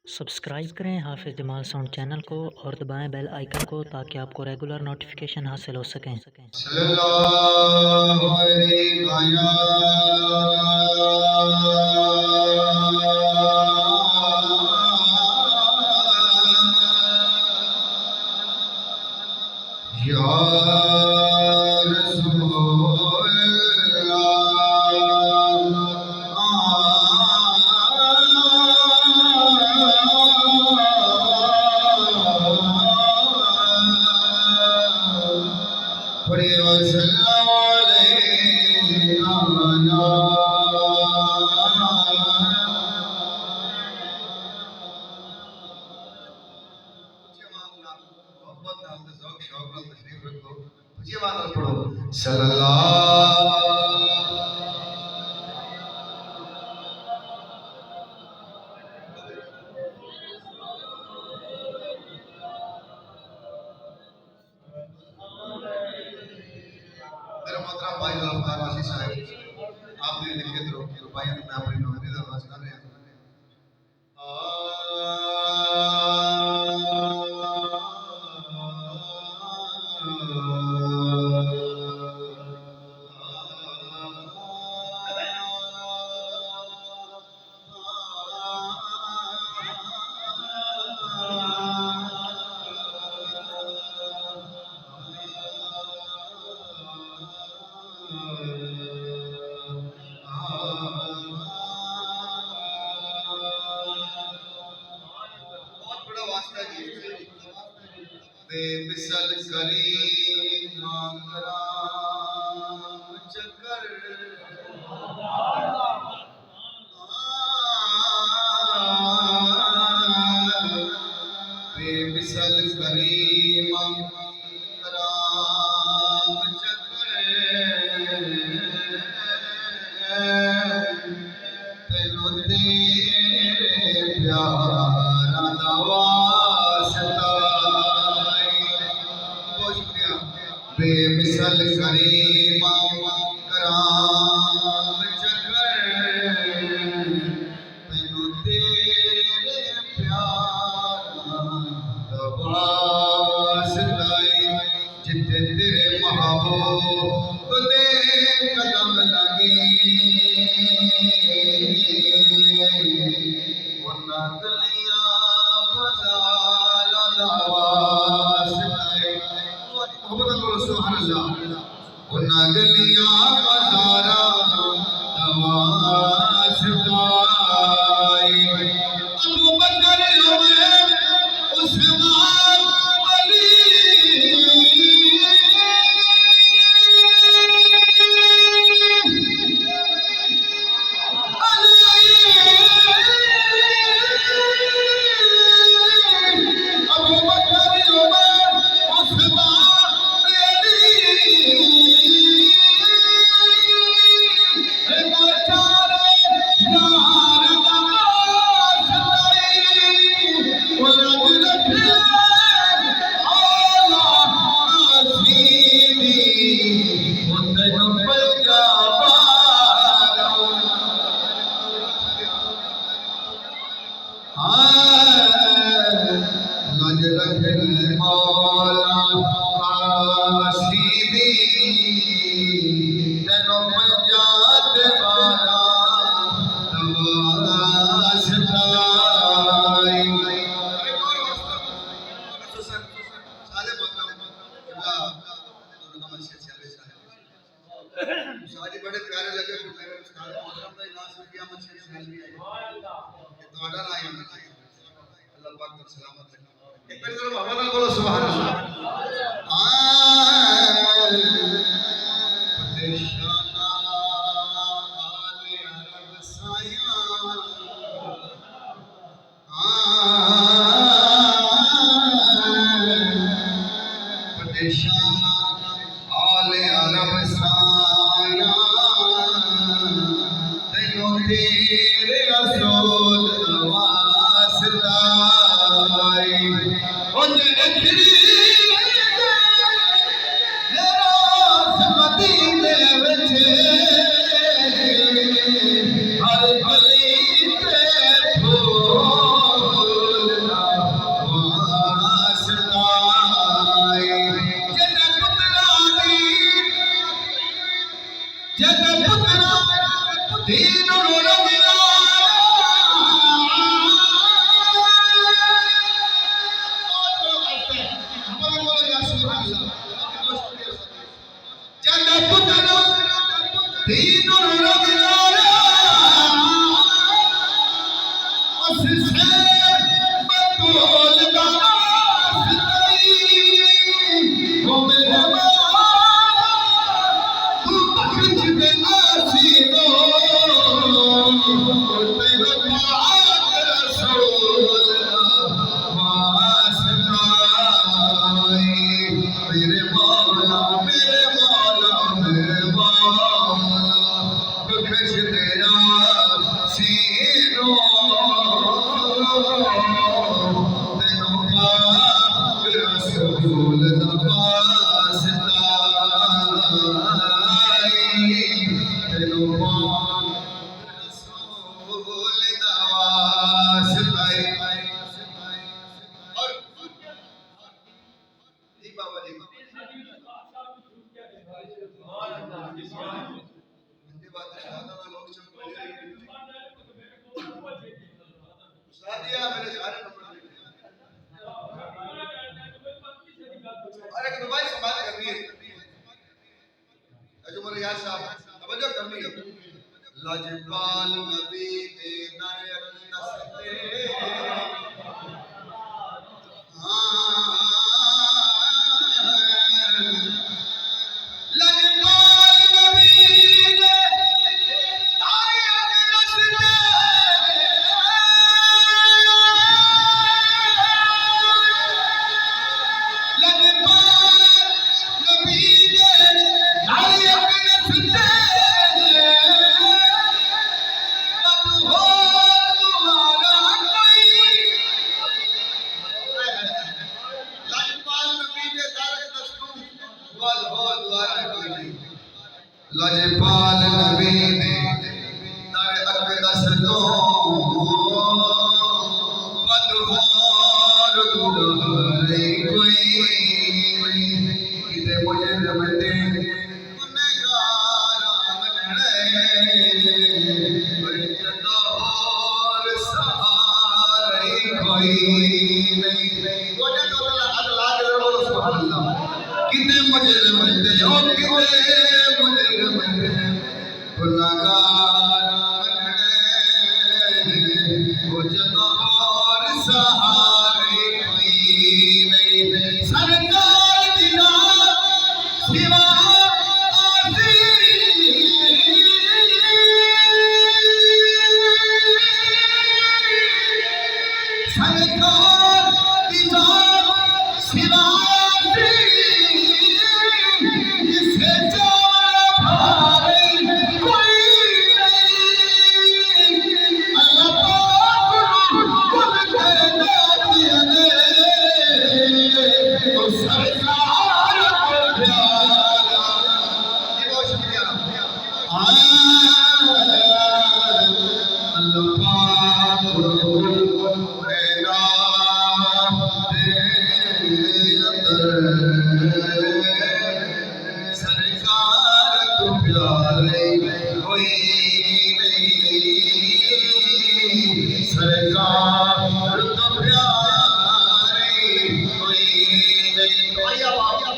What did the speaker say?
Subscribe करें हाफिज़ Jamal sound channel को और दबाएं बेल आइकन को ताकि आपको रेगुलर नोटिफिकेशन हासिल हो सकें। सल्लल्लाहु अलैहि आपने लिखे तो भाई मैं अपनी नौकरी का आवाज कर रहे हैं बेमिसल करीम कराम चक्कर बेमिसल करीम कराम चक्कर तेनों तेरे प्यारा नवाज़ता बेमिसल करीम कराम चक्कर तेनों तेरे प्यारा नवाज़ता जिथे तेरे महबूब दे कदम लगे उन्हां गलियां बाज़ारां दा वास्ता मोहब्बत बोलो सुभान अल्लाह उन्हां गलियां बाज़ारां दा वास्ता अबू बकर उमर उस्मान अली शादी बड़े प्यारे लगे तो मेरे उस्ताद मोहतरम का नाम से किया मत शेर सहल भी है ये तुम्हारा नाम है अल्लाह पाक को सलामत रखे एक बार जरा मोहम्मद बोलो सुभान अल्लाह परेशाना आले अरब साया परेशाना आले अरब साया तेनों तेरे रसूल वास्ता ओ तेरे खिड़ी रोज़ मदीने विच हर गली ते लाजपाल नबी दे नायक नसते लाजपाल नबी दे नायक नसते लाजपाल नबी दे नायक नसते लाजपाल नबी ने तारे अकदस तो बदहार दुलारे कोई किते मुझे रमते गुनहगार मनड़े जदोर सहारे कोई नहीं गोटे तो अल्लाह के बोलो सुभान अल्लाह किते मुझे रमते ओ किते सहारे कोई नहीं सरकार दिला सिवा सरकार दिला सिवा सरकार को प्यारे कोई नहीं सरकार को प्यारे कोई नहीं